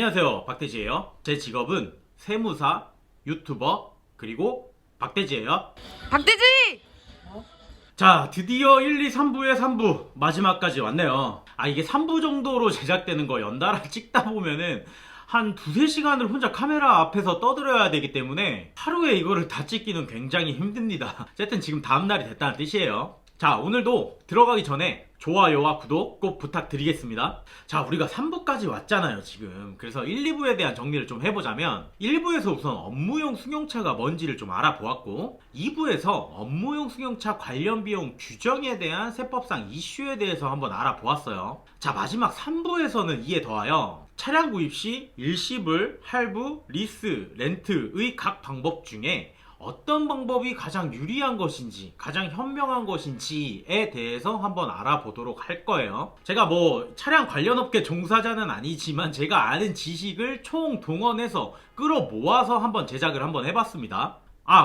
안녕하세요, 박대지예요. 제 직업은 세무사, 유튜버, 그리고 박대지예요. 박대지! 자, 드디어 1, 2, 3부의 3부 마지막까지 왔네요. 이게 3부 정도로 제작되는 거 연달아 찍다 보면은 한 두세 시간을 혼자 카메라 앞에서 떠들어야 되기 때문에 하루에 이거를 다 찍기는 굉장히 힘듭니다. 어쨌든 지금 다음날이 됐다는 뜻이에요. 자, 오늘도 들어가기 전에 좋아요와 구독 꼭 부탁드리겠습니다. 자, 우리가 3부까지 왔잖아요, 지금. 그래서 1, 2부에 대한 정리를 좀 해보자면 1부에서 우선 업무용 승용차가 뭔지를 좀 알아보았고 2부에서 업무용 승용차 관련 비용 규정에 대한 세법상 이슈에 대해서 한번 알아보았어요. 자, 마지막 3부에서는 이에 더하여 차량 구입 시 일시불, 할부, 리스, 렌트의 각 방법 중에 어떤 방법이 가장 유리한 것인지, 가장 현명한 것인지에 대해서 한번 알아보도록 할 거예요. 제가 뭐 차량 관련 업계 종사자는 아니지만 제가 아는 지식을 총동원해서 끌어모아서 한번 제작을 한번 해봤습니다.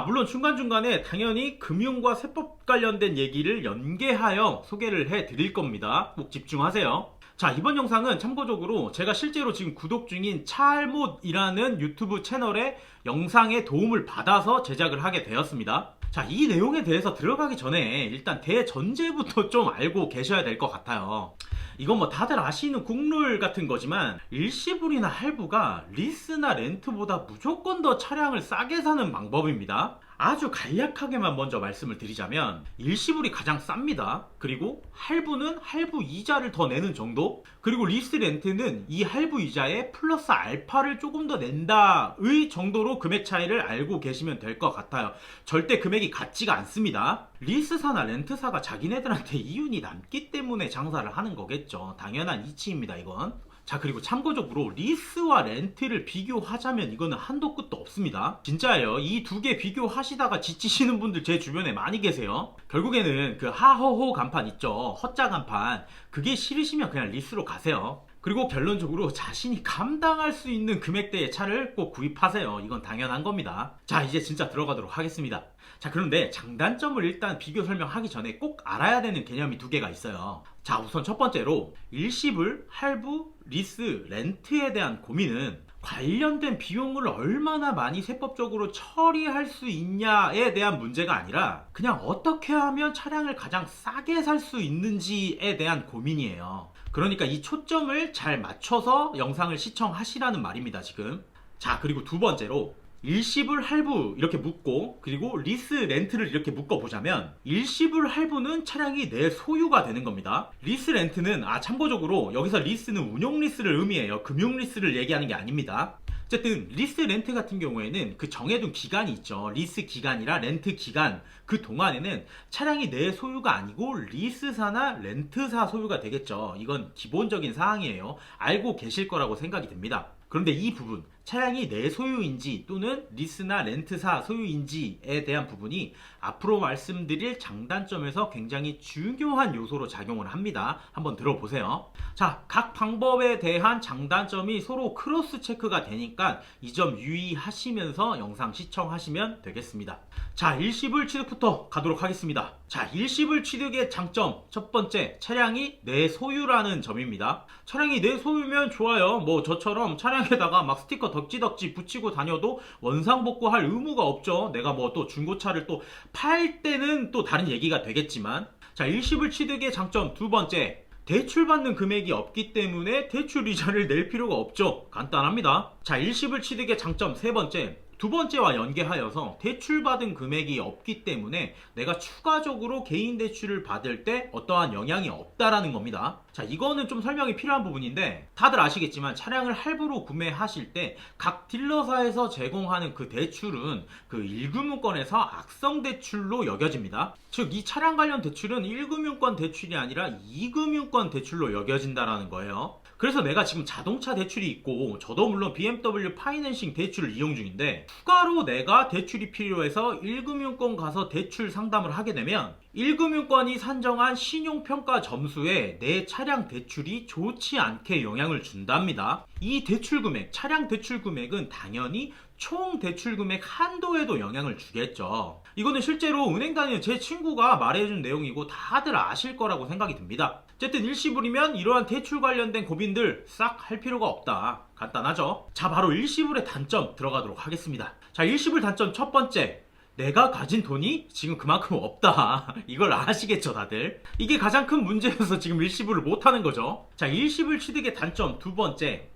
물론 중간중간에 당연히 금융과 세법 관련된 얘기를 연계하여 소개를 해드릴 겁니다. 꼭 집중하세요. 자, 이번 영상은 참고적으로 제가 실제로 지금 구독 중인 차알못이라는 유튜브 채널의 영상에 도움을 받아서 제작을 하게 되었습니다. 자, 이 내용에 대해서 들어가기 전에 일단 대전제부터 좀 알고 계셔야 될 것 같아요. 이건 뭐 다들 아시는 국룰 같은 거지만 일시불이나 할부가 리스나 렌트보다 무조건 더 차량을 싸게 사는 방법입니다. 아주 간략하게만 먼저 말씀을 드리자면 일시불이 가장 쌉니다. 그리고 할부는 할부 이자를 더 내는 정도, 그리고 리스 렌트는 이 할부 이자에 플러스 알파를 조금 더 낸다의 정도로 금액 차이를 알고 계시면 될 것 같아요. 절대 금액이 같지가 않습니다. 리스사나 렌트사가 자기네들한테 이윤이 남기 때문에 장사를 하는 거겠죠. 당연한 이치입니다, 이건. 자, 그리고 참고적으로 리스와 렌트를 비교하자면 이거는 한도 끝도 없습니다. 진짜예요. 이 두 개 비교하시다가 지치시는 분들 제 주변에 많이 계세요. 결국에는 그 하허호 간판 있죠. 헛자 간판. 그게 싫으시면 그냥 리스로 가세요. 그리고 결론적으로 자신이 감당할 수 있는 금액대의 차를 꼭 구입하세요. 이건 당연한 겁니다. 자, 이제 진짜 들어가도록 하겠습니다. 자, 그런데 장단점을 일단 비교 설명하기 전에 꼭 알아야 되는 개념이 두 개가 있어요. 자, 우선 첫 번째로 일시불, 할부, 리스, 렌트에 대한 고민은 관련된 비용을 얼마나 많이 세법적으로 처리할 수 있냐에 대한 문제가 아니라 그냥 어떻게 하면 차량을 가장 싸게 살 수 있는지에 대한 고민이에요. 그러니까 이 초점을 잘 맞춰서 영상을 시청하시라는 말입니다, 지금. 자, 그리고 두 번째로 일시불 할부 이렇게 묶고, 그리고 리스 렌트를 이렇게 묶어보자면 일시불 할부는 차량이 내 소유가 되는 겁니다. 리스 렌트는 참고적으로 여기서 리스는 운용 리스를 의미해요. 금융 리스를 얘기하는 게 아닙니다. 어쨌든 리스 렌트 같은 경우에는 그 정해둔 기간이 있죠. 리스 기간이라 렌트 기간, 그 동안에는 차량이 내 소유가 아니고 리스사나 렌트사 소유가 되겠죠. 이건 기본적인 사항이에요. 알고 계실 거라고 생각이 됩니다. 그런데 이 부분, 차량이 내 소유인지 또는 리스나 렌트사 소유인지에 대한 부분이 앞으로 말씀드릴 장단점에서 굉장히 중요한 요소로 작용을 합니다. 한번 들어보세요. 자, 각 방법에 대한 장단점이 서로 크로스 체크가 되니까 이 점 유의하시면서 영상 시청하시면 되겠습니다. 자, 일시불 취득부터 가도록 하겠습니다. 자, 일시불 취득의 장점 첫 번째, 차량이 내 소유라는 점입니다. 차량이 내 소유면 좋아요. 뭐 저처럼 차량에다가 막 스티커 덕지덕지 붙이고 다녀도 원상복구할 의무가 없죠. 내가 뭐 또 중고차를 또 팔 때는 또 다른 얘기가 되겠지만. 자, 일시불 취득의 장점 두 번째, 대출받는 금액이 없기 때문에 대출 이자를 낼 필요가 없죠. 간단합니다. 자, 일시불 취득의 장점 세 번째, 두 번째와 연계하여서 대출받은 금액이 없기 때문에 내가 추가적으로 개인 대출을 받을 때 어떠한 영향이 없다라는 겁니다. 자, 이거는 좀 설명이 필요한 부분인데 다들 아시겠지만 차량을 할부로 구매하실 때 각 딜러사에서 제공하는 그 대출은 그 1금융권에서 악성 대출로 여겨집니다. 즉, 이 차량 관련 대출은 1금융권 대출이 아니라 2금융권 대출로 여겨진다라는 거예요. 그래서 내가 지금 자동차 대출이 있고 저도 물론 BMW 파이낸싱 대출을 이용 중인데 추가로 내가 대출이 필요해서 1금융권 가서 대출 상담을 하게 되면 1금융권이 산정한 신용평가 점수에 내 차량 대출이 좋지 않게 영향을 준답니다. 이 대출 금액, 차량 대출 금액은 당연히 총 대출 금액 한도에도 영향을 주겠죠. 이거는 실제로 은행 다니는 제 친구가 말해준 내용이고 다들 아실 거라고 생각이 듭니다. 어쨌든 일시불이면 이러한 대출 관련된 고민들 싹 할 필요가 없다. 간단하죠? 자, 바로 일시불의 단점 들어가도록 하겠습니다. 자, 일시불 단점 첫 번째. 내가 가진 돈이 지금 그만큼 없다. 이걸 아시겠죠, 다들? 이게 가장 큰 문제여서 지금 일시불을 못하는 거죠. 자, 일시불 취득의 단점 두 번째.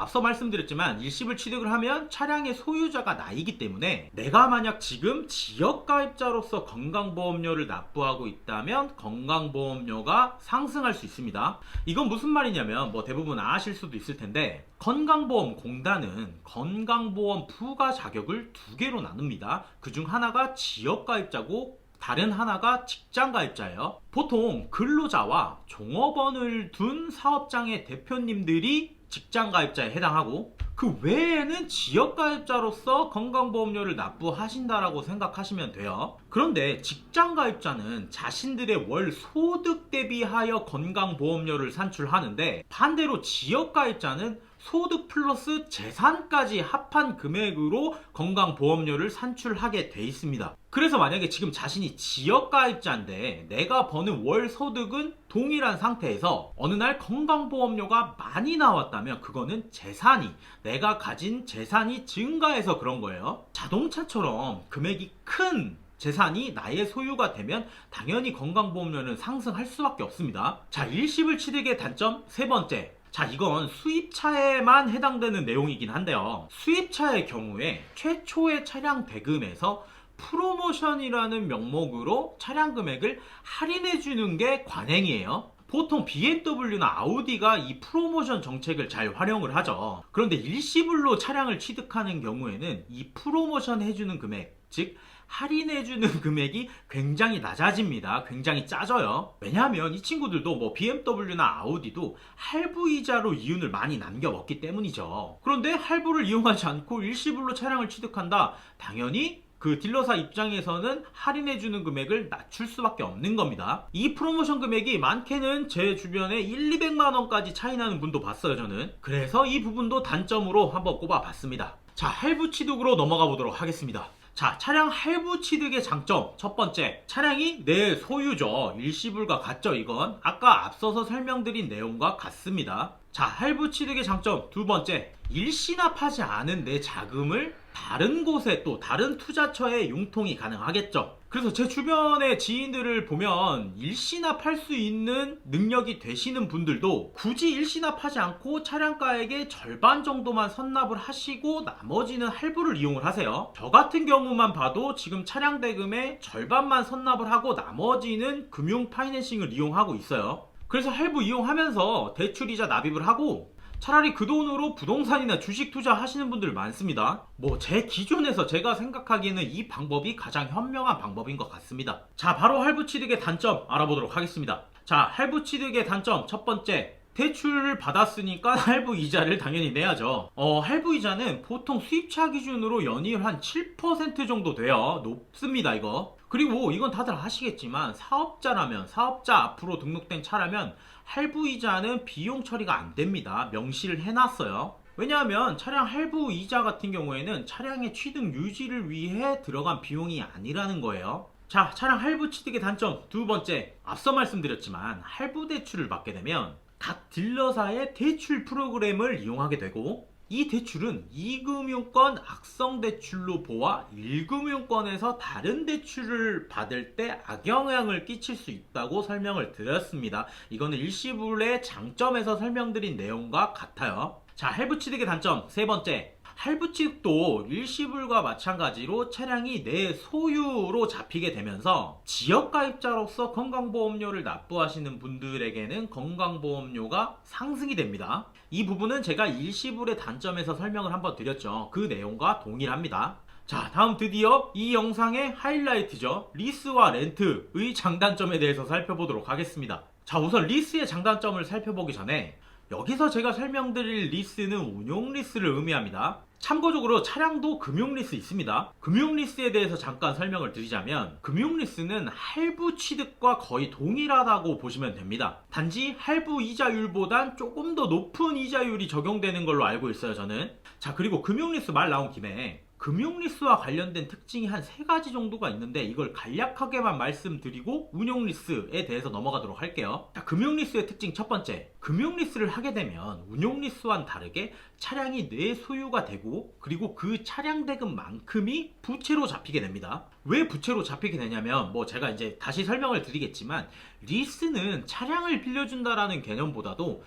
앞서 말씀드렸지만 일시불 취득을 하면 차량의 소유자가 나이기 때문에 내가 만약 지금 지역가입자로서 건강보험료를 납부하고 있다면 건강보험료가 상승할 수 있습니다. 이건 무슨 말이냐면 대부분 아실 수도 있을 텐데 건강보험공단은 건강보험 부과 자격을 두 개로 나눕니다. 그중 하나가 지역가입자고 다른 하나가 직장가입자예요. 보통 근로자와 종업원을 둔 사업장의 대표님들이 직장가입자에 해당하고 그 외에는 지역가입자로서 건강보험료를 납부하신다라고 생각하시면 돼요. 그런데 직장가입자는 자신들의 월 소득 대비하여 건강보험료를 산출하는데 반대로 지역가입자는 소득 플러스 재산까지 합한 금액으로 건강보험료를 산출하게 돼 있습니다. 그래서 만약에 지금 자신이 지역가입자인데 내가 버는 월 소득은 동일한 상태에서 어느 날 건강보험료가 많이 나왔다면 그거는 재산이 내가 가진 재산이 증가해서 그런 거예요. 자동차처럼 금액이 큰 재산이 나의 소유가 되면 당연히 건강보험료는 상승할 수밖에 없습니다. 자, 일시불 취득의 단점 세 번째. 자, 이건 수입차에만 해당되는 내용이긴 한데요. 수입차의 경우에 최초의 차량 대금에서 프로모션이라는 명목으로 차량 금액을 할인해 주는 게 관행이에요. 보통 BMW나 아우디가 이 프로모션 정책을 잘 활용을 하죠. 그런데 일시불로 차량을 취득하는 경우에는 이 프로모션 해주는 금액, 즉 할인해주는 금액이 굉장히 낮아집니다. 굉장히 짜져요. 왜냐하면 이 친구들도 BMW나 아우디도 할부이자로 이윤을 많이 남겨먹기 때문이죠. 그런데 할부를 이용하지 않고 일시불로 차량을 취득한다? 당연히 그 딜러사 입장에서는 할인해주는 금액을 낮출 수밖에 없는 겁니다. 이 프로모션 금액이 많게는 제 주변에 200만원까지 차이 나는 분도 봤어요, 저는. 그래서 이 부분도 단점으로 한번 꼽아봤습니다. 자, 할부 취득으로 넘어가 보도록 하겠습니다. 자, 차량 할부 취득의 장점 첫 번째, 차량이 내 소유죠. 일시불과 같죠. 이건 아까 앞서서 설명드린 내용과 같습니다. 자, 할부 취득의 장점 두 번째, 일시납하지 않은 내 자금을 다른 곳에 또 다른 투자처에 융통이 가능하겠죠. 그래서 제 주변의 지인들을 보면 일시납할 수 있는 능력이 되시는 분들도 굳이 일시납하지 않고 차량가액의 절반 정도만 선납을 하시고 나머지는 할부를 이용을 하세요. 저 같은 경우만 봐도 지금 차량 대금의 절반만 선납을 하고 나머지는 금융 파이낸싱을 이용하고 있어요. 그래서 할부 이용하면서 대출이자 납입을 하고 차라리 그 돈으로 부동산이나 주식 투자하시는 분들 많습니다. 제 기준에서 제가 생각하기에는 이 방법이 가장 현명한 방법인 것 같습니다. 자, 바로 할부 취득의 단점 알아보도록 하겠습니다. 자, 할부 취득의 단점 첫 번째, 대출을 받았으니까 할부 이자를 당연히 내야죠. 할부 이자는 보통 수입차 기준으로 연이율 한 7% 정도 돼요. 높습니다, 이거. 그리고 이건 다들 아시겠지만 사업자라면, 사업자 앞으로 등록된 차라면 할부이자는 비용 처리가 안 됩니다. 명시를 해놨어요. 왜냐하면 차량 할부 이자 같은 경우에는 차량의 취득 유지를 위해 들어간 비용이 아니라는 거예요. 자, 차량 할부 취득의 단점 두 번째, 앞서 말씀드렸지만 할부 대출을 받게 되면 각 딜러사의 대출 프로그램을 이용하게 되고 이 대출은 2금융권 악성대출로 보아 1금융권에서 다른 대출을 받을 때 악영향을 끼칠 수 있다고 설명을 드렸습니다. 이거는 일시불의 장점에서 설명드린 내용과 같아요. 자, 할부 취득의 단점 세 번째, 할부 취득도 일시불과 마찬가지로 차량이 내 소유로 잡히게 되면서 지역가입자로서 건강보험료를 납부하시는 분들에게는 건강보험료가 상승이 됩니다. 이 부분은 제가 일시불의 단점에서 설명을 한번 드렸죠. 그 내용과 동일합니다. 자, 다음 드디어 이 영상의 하이라이트죠. 리스와 렌트의 장단점에 대해서 살펴보도록 하겠습니다. 자, 우선 리스의 장단점을 살펴보기 전에 여기서 제가 설명드릴 리스는 운용 리스를 의미합니다. 참고적으로 차량도 금융리스 있습니다. 금융리스에 대해서 잠깐 설명을 드리자면 금융리스는 할부 취득과 거의 동일하다고 보시면 됩니다. 단지 할부 이자율보단 조금 더 높은 이자율이 적용되는 걸로 알고 있어요, 저는. 자, 그리고 금융리스 말 나온 김에 금융리스와 관련된 특징이 한 3가지 정도가 있는데 이걸 간략하게만 말씀드리고 운용리스에 대해서 넘어가도록 할게요. 자, 금융리스의 특징 첫 번째, 금융리스를 하게 되면 운용리스와는 다르게 차량이 내 소유가 되고 그리고 그 차량 대금만큼이 부채로 잡히게 됩니다. 왜 부채로 잡히게 되냐면 제가 이제 다시 설명을 드리겠지만 리스는 차량을 빌려준다라는 개념보다도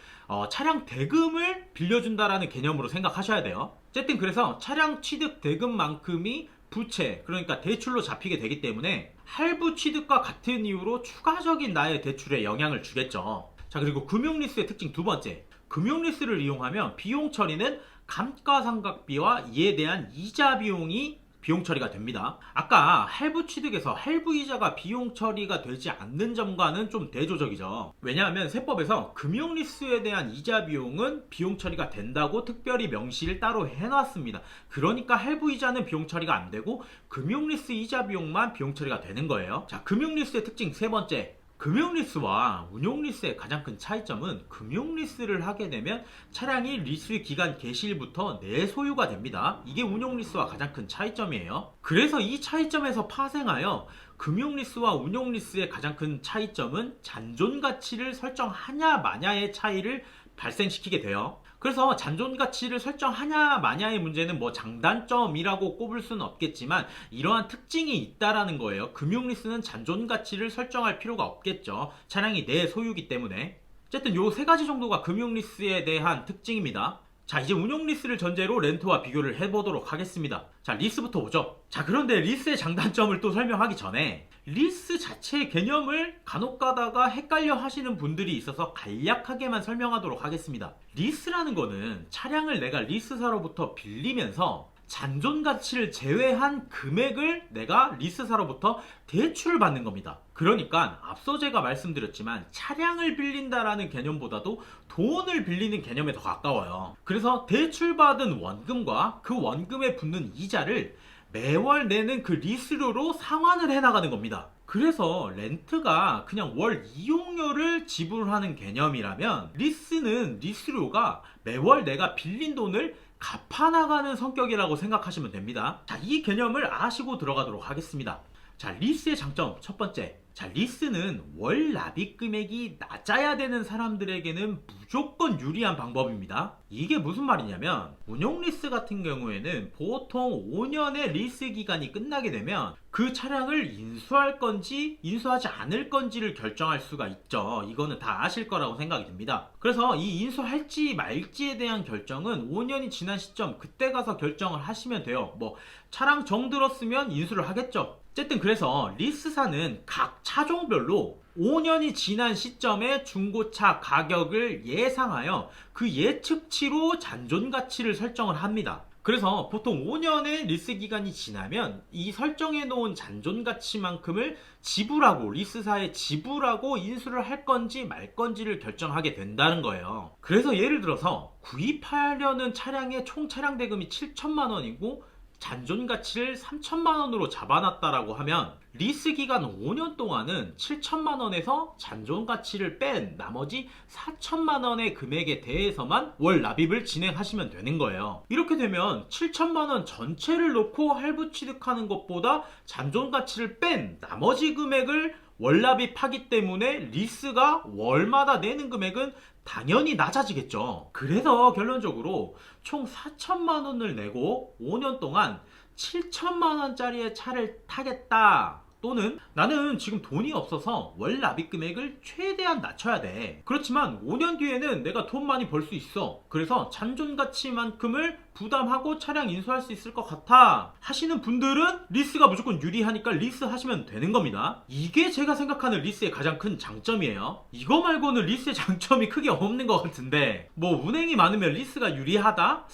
차량 대금을 빌려준다라는 개념으로 생각하셔야 돼요. 어쨌든 그래서 차량 취득 대금만큼이 부채, 그러니까 대출로 잡히게 되기 때문에 할부 취득과 같은 이유로 추가적인 나의 대출에 영향을 주겠죠. 자, 그리고 금융리스의 특징 두 번째, 금융리스를 이용하면 비용 처리는 감가상각비와 이에 대한 이자 비용이 비용 처리가 됩니다. 아까 할부 취득에서 할부 이자가 비용 처리가 되지 않는 점과는 좀 대조적이죠. 왜냐하면 세법에서 금융리스에 대한 이자 비용은 비용 처리가 된다고 특별히 명시를 따로 해놨습니다. 그러니까 할부 이자는 비용 처리가 안 되고 금융리스 이자 비용만 비용 처리가 되는 거예요. 자, 금융리스의 특징 세 번째, 금융리스와 운용리스의 가장 큰 차이점은 금융리스를 하게 되면 차량이 리스 기간 개시일부터 내 소유가 됩니다. 이게 운용리스와 가장 큰 차이점이에요. 그래서 이 차이점에서 파생하여 금융리스와 운용리스의 가장 큰 차이점은 잔존가치를 설정하냐 마냐의 차이를 발생시키게 돼요. 그래서 잔존가치를 설정하냐 마냐의 문제는 장단점이라고 꼽을 수는 없겠지만 이러한 특징이 있다라는 거예요. 금융리스는 잔존가치를 설정할 필요가 없겠죠. 차량이 내 소유이기 때문에. 어쨌든 요 3가지 정도가 금융리스에 대한 특징입니다. 자, 이제 운용리스를 전제로 렌트와 비교를 해보도록 하겠습니다. 자, 리스부터 보죠. 자, 그런데 리스의 장단점을 또 설명하기 전에 리스 자체의 개념을 간혹 가다가 헷갈려 하시는 분들이 있어서 간략하게만 설명하도록 하겠습니다. 리스라는 거는 차량을 내가 리스사로부터 빌리면서 잔존가치를 제외한 금액을 내가 리스사로부터 대출을 받는 겁니다. 그러니까 앞서 제가 말씀드렸지만 차량을 빌린다라는 개념보다도 돈을 빌리는 개념에 더 가까워요. 그래서 대출받은 원금과 그 원금에 붙는 이자를 매월 내는 그 리스료로 상환을 해나가는 겁니다. 그래서 렌트가 그냥 월 이용료를 지불하는 개념이라면 리스는 리스료가 매월 내가 빌린 돈을 갚아나가는 성격이라고 생각하시면 됩니다. 자, 이 개념을 아시고 들어가도록 하겠습니다. 자, 리스의 장점 첫 번째, 자, 리스는 월 납입 금액이 낮아야 되는 사람들에게는 무조건 유리한 방법입니다. 이게 무슨 말이냐면 운용리스 같은 경우에는 보통 5년의 리스 기간이 끝나게 되면 그 차량을 인수할 건지 인수하지 않을 건지를 결정할 수가 있죠. 이거는 다 아실 거라고 생각이 듭니다. 그래서 이 인수할지 말지에 대한 결정은 5년이 지난 시점 그때 가서 결정을 하시면 돼요. 차량 정 들었으면 인수를 하겠죠. 어쨌든 그래서 리스사는 각 차종별로 5년이 지난 시점의 중고차 가격을 예상하여 그 예측치로 잔존가치를 설정을 합니다. 그래서 보통 5년의 리스 기간이 지나면 이 설정해 놓은 잔존가치만큼을 지불하고 리스사에 지불하고 인수를 할 건지 말 건지를 결정하게 된다는 거예요. 그래서 예를 들어서 구입하려는 차량의 총 차량 대금이 7천만 원이고 잔존가치를 3천만 원으로 잡아놨다라고 하면 리스 기간 5년 동안은 7천만 원에서 잔존가치를 뺀 나머지 4천만 원의 금액에 대해서만 월 납입을 진행하시면 되는 거예요. 이렇게 되면 7천만 원 전체를 놓고 할부 취득하는 것보다 잔존가치를 뺀 나머지 금액을 월 납입하기 때문에 리스가 월마다 내는 금액은 당연히 낮아지겠죠. 그래서 결론적으로 총 4천만 원을 내고 5년 동안 7천만 원짜리의 차를 타겠다, 또는 나는 지금 돈이 없어서 월 납입 금액을 최대한 낮춰야 돼. 그렇지만 5년 뒤에는 내가 돈 많이 벌 수 있어. 그래서 잔존가치만큼을 부담하고 차량 인수할 수 있을 것 같아 하시는 분들은 리스가 무조건 유리하니까 리스 하시면 되는 겁니다. 이게 제가 생각하는 리스의 가장 큰 장점이에요. 이거 말고는 리스의 장점이 크게 없는 것 같은데 운행이 많으면 리스가 유리하다?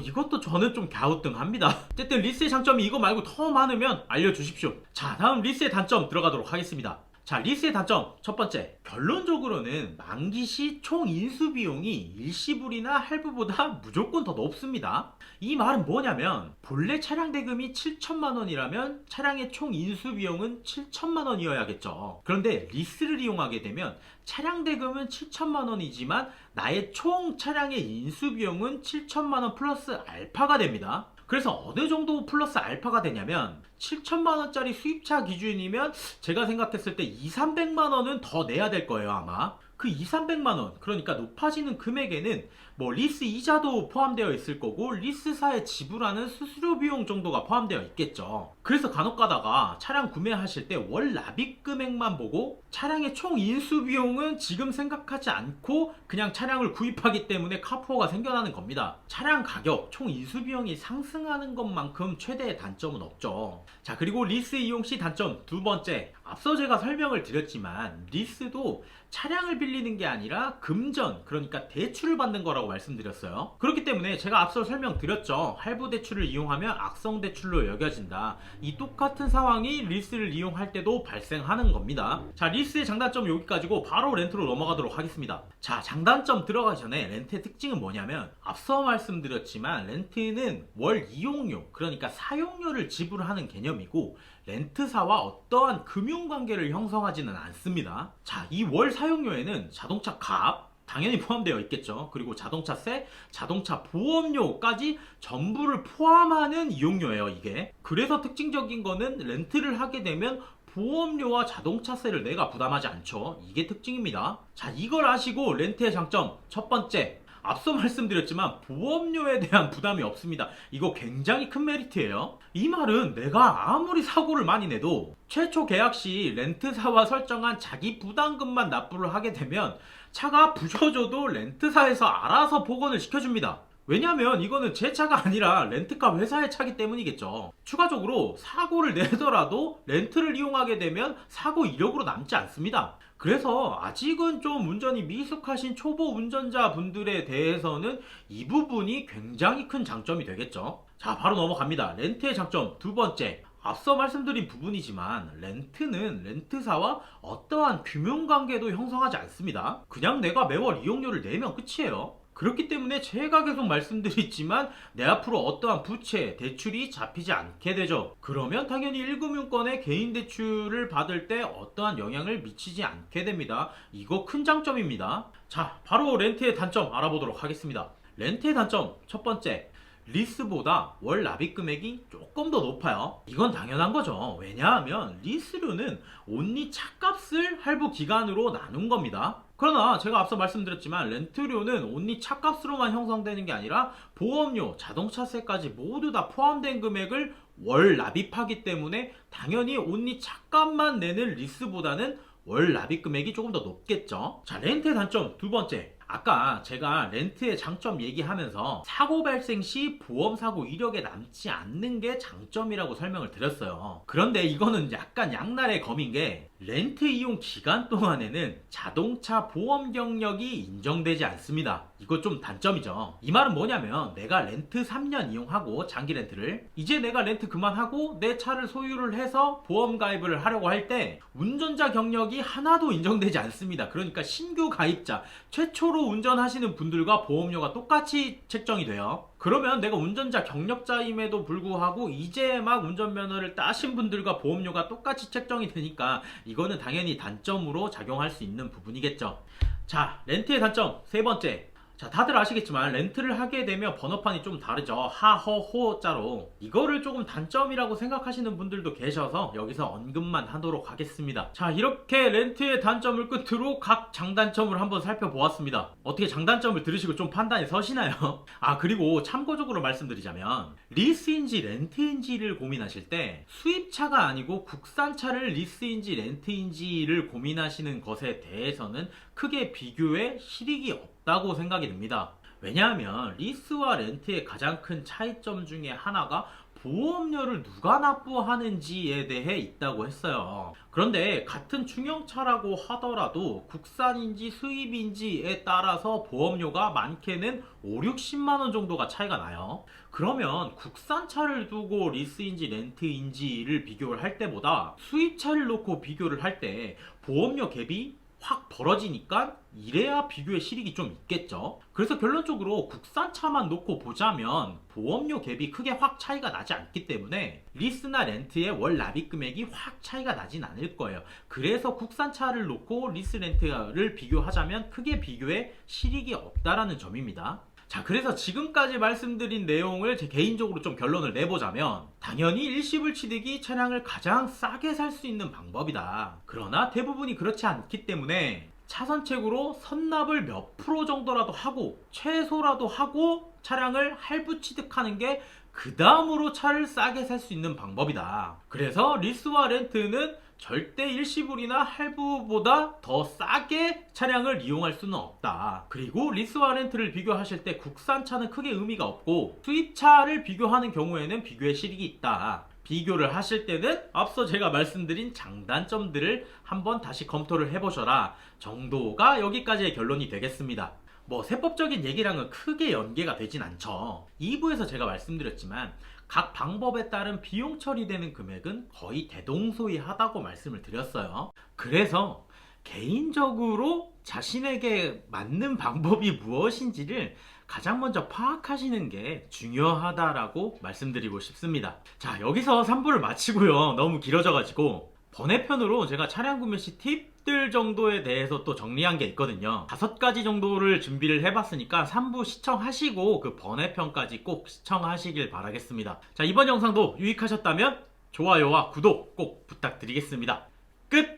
이것도 저는 좀 갸우뚱합니다. 어쨌든 리스의 장점이 이거 말고 더 많으면 알려주십시오. 자, 다음 리스의 단점 들어가도록 하겠습니다. 자, 리스의 단점 첫 번째, 결론적으로는 만기 시 총 인수 비용이 일시불이나 할부보다 무조건 더 높습니다. 이 말은 뭐냐면 본래 차량 대금이 7천만 원이라면 차량의 총 인수 비용은 7천만 원이어야겠죠. 그런데 리스를 이용하게 되면 차량 대금은 7천만 원이지만 나의 총 차량의 인수 비용은 7천만 원 플러스 알파가 됩니다. 그래서 어느 정도 플러스 알파가 되냐면 7천만 원짜리 수입차 기준이면 제가 생각했을 때 2, 300만 원은 더 내야 될 거예요, 아마. 그 2, 300만 원, 그러니까 높아지는 금액에는 뭐 리스 이자도 포함되어 있을 거고 리스사에 지불하는 수수료 비용 정도가 포함되어 있겠죠. 그래서 간혹 가다가 차량 구매하실 때 월 납입 금액만 보고 차량의 총 인수 비용은 지금 생각하지 않고 그냥 차량을 구입하기 때문에 카푸어가 생겨나는 겁니다. 차량 가격, 총 인수 비용이 상승하는 것만큼 최대의 단점은 없죠. 자, 그리고 리스 이용 시 단점 두 번째, 앞서 제가 설명을 드렸지만 리스도 차량을 빌리는 게 아니라 금전, 그러니까 대출을 받는 거라고 말씀드렸어요. 그렇기 때문에 제가 앞서 설명드렸죠. 할부 대출을 이용하면 악성 대출로 여겨진다. 이 똑같은 상황이 리스를 이용할 때도 발생하는 겁니다. 자, 리스의 장단점 여기까지고 바로 렌트로 넘어가도록 하겠습니다. 자, 장단점 들어가기 전에 렌트의 특징은 뭐냐면 앞서 말씀드렸지만 렌트는 월 이용료, 그러니까 사용료를 지불하는 개념이고 렌트사와 어떠한 금융관계를 형성하지는 않습니다. 자, 이 월 사용료에는 자동차 값 당연히 포함되어 있겠죠. 그리고 자동차세, 자동차 보험료까지 전부를 포함하는 이용료예요, 이게. 그래서 특징적인 거는 렌트를 하게 되면 보험료와 자동차세를 내가 부담하지 않죠. 이게 특징입니다. 자, 이걸 아시고 렌트의 장점 첫 번째, 앞서 말씀드렸지만 보험료에 대한 부담이 없습니다. 이거 굉장히 큰 메리트예요. 이 말은 내가 아무리 사고를 많이 내도 최초 계약 시 렌트사와 설정한 자기 부담금만 납부를 하게 되면 차가 부셔져도 렌트사에서 알아서 복원을 시켜줍니다. 왜냐면 이거는 제 차가 아니라 렌트카 회사의 차기 때문이겠죠. 추가적으로 사고를 내더라도 렌트를 이용하게 되면 사고 이력으로 남지 않습니다. 그래서 아직은 좀 운전이 미숙하신 초보 운전자 분들에 대해서는 이 부분이 굉장히 큰 장점이 되겠죠. 자, 바로 넘어갑니다. 렌트의 장점 두 번째, 앞서 말씀드린 부분이지만 렌트는 렌트사와 어떠한 금융관계도 형성하지 않습니다. 그냥 내가 매월 이용료를 내면 끝이에요. 그렇기 때문에 제가 계속 말씀드리지만 내 앞으로 어떠한 부채, 대출이 잡히지 않게 되죠. 그러면 당연히 1금융권의 개인 대출을 받을 때 어떠한 영향을 미치지 않게 됩니다. 이거 큰 장점입니다. 자, 바로 렌트의 단점 알아보도록 하겠습니다. 렌트의 단점 첫 번째, 리스보다 월 납입 금액이 조금 더 높아요. 이건 당연한 거죠. 왜냐하면 리스료는 온리 차값을 할부 기간으로 나눈 겁니다. 그러나 제가 앞서 말씀드렸지만 렌트료는 온리 차값으로만 형성되는 게 아니라 보험료, 자동차세까지 모두 다 포함된 금액을 월 납입하기 때문에 당연히 온리 차값만 내는 리스보다는 월 납입 금액이 조금 더 높겠죠. 자, 렌트의 단점 두 번째, 아까 제가 렌트의 장점 얘기하면서 사고 발생 시 보험사고 이력에 남지 않는 게 장점이라고 설명을 드렸어요. 그런데 이거는 약간 양날의 검인 게 렌트 이용 기간 동안에는 자동차 보험 경력이 인정되지 않습니다. 이거 좀 단점이죠. 이 말은 뭐냐면 내가 렌트 3년 이용하고 장기 렌트를 이제 내가 렌트 그만하고 내 차를 소유를 해서 보험 가입을 하려고 할 때 운전자 경력이 하나도 인정되지 않습니다. 그러니까 신규 가입자, 최초로 운전하시는 분들과 보험료가 똑같이 책정이 돼요. 그러면 내가 운전자 경력자임에도 불구하고 이제 막 운전면허를 따신 분들과 보험료가 똑같이 책정이 되니까 이거는 당연히 단점으로 작용할 수 있는 부분이겠죠. 자, 렌트의 단점 세 번째, 자, 다들 아시겠지만 렌트를 하게 되면 번호판이 좀 다르죠. 하허호자로. 이거를 조금 단점이라고 생각하시는 분들도 계셔서 여기서 언급만 하도록 하겠습니다. 자, 이렇게 렌트의 단점을 끝으로 각 장단점을 한번 살펴보았습니다. 어떻게 장단점을 들으시고 좀 판단이 서시나요? 아, 그리고 참고적으로 말씀드리자면 리스인지 렌트인지를 고민하실 때 수입차가 아니고 국산차를 리스인지 렌트인지를 고민하시는 것에 대해서는 크게 비교에 실익이 없다고 생각이 듭니다. 왜냐하면 리스와 렌트의 가장 큰 차이점 중에 하나가 보험료를 누가 납부하는지에 대해 있다고 했어요. 그런데 같은 중형차라고 하더라도 국산인지 수입인지에 따라서 보험료가 많게는 5, 60만원 정도가 차이가 나요. 그러면 국산차를 두고 리스인지 렌트인지를 비교를 할 때보다 수입차를 놓고 비교를 할 때 보험료 갭이 확 벌어지니까 이래야 비교의 실익이 좀 있겠죠. 그래서 결론적으로 국산차만 놓고 보자면 보험료 갭이 크게 확 차이가 나지 않기 때문에 리스나 렌트의 월 납입 금액이 확 차이가 나진 않을 거예요. 그래서 국산차를 놓고 리스 렌트를 비교하자면 크게 비교에 실익이 없다라는 점입니다. 자, 그래서 지금까지 말씀드린 내용을 제 개인적으로 좀 결론을 내보자면 당연히 일시불 취득이 차량을 가장 싸게 살 수 있는 방법이다. 그러나 대부분이 그렇지 않기 때문에 차선책으로 선납을 몇 프로 정도라도 하고 최소라도 하고 차량을 할부 취득하는 게 그 다음으로 차를 싸게 살 수 있는 방법이다. 그래서 리스와 렌트는 절대 일시불이나 할부보다 더 싸게 차량을 이용할 수는 없다. 그리고 리스와 렌트를 비교하실 때 국산차는 크게 의미가 없고 수입차를 비교하는 경우에는 비교의 실익이 있다. 비교를 하실 때는 앞서 제가 말씀드린 장단점들을 한번 다시 검토를 해보셔라 정도가 여기까지의 결론이 되겠습니다. 뭐 세법적인 얘기랑은 크게 연계가 되진 않죠. 2부에서 제가 말씀드렸지만 각 방법에 따른 비용 처리되는 금액은 거의 대동소이하다고 말씀을 드렸어요. 그래서 개인적으로 자신에게 맞는 방법이 무엇인지를 가장 먼저 파악하시는 게 중요하다라고 말씀드리고 싶습니다. 자, 여기서 3부를 마치고요. 너무 길어져가지고 번외편으로 제가 차량 구매 시 팁들 정도에 대해서 또 정리한 게 있거든요. 5가지 정도를 준비를 해봤으니까 3부 시청하시고 그 번외편까지 꼭 시청하시길 바라겠습니다. 자, 이번 영상도 유익하셨다면 좋아요와 구독 꼭 부탁드리겠습니다. 끝!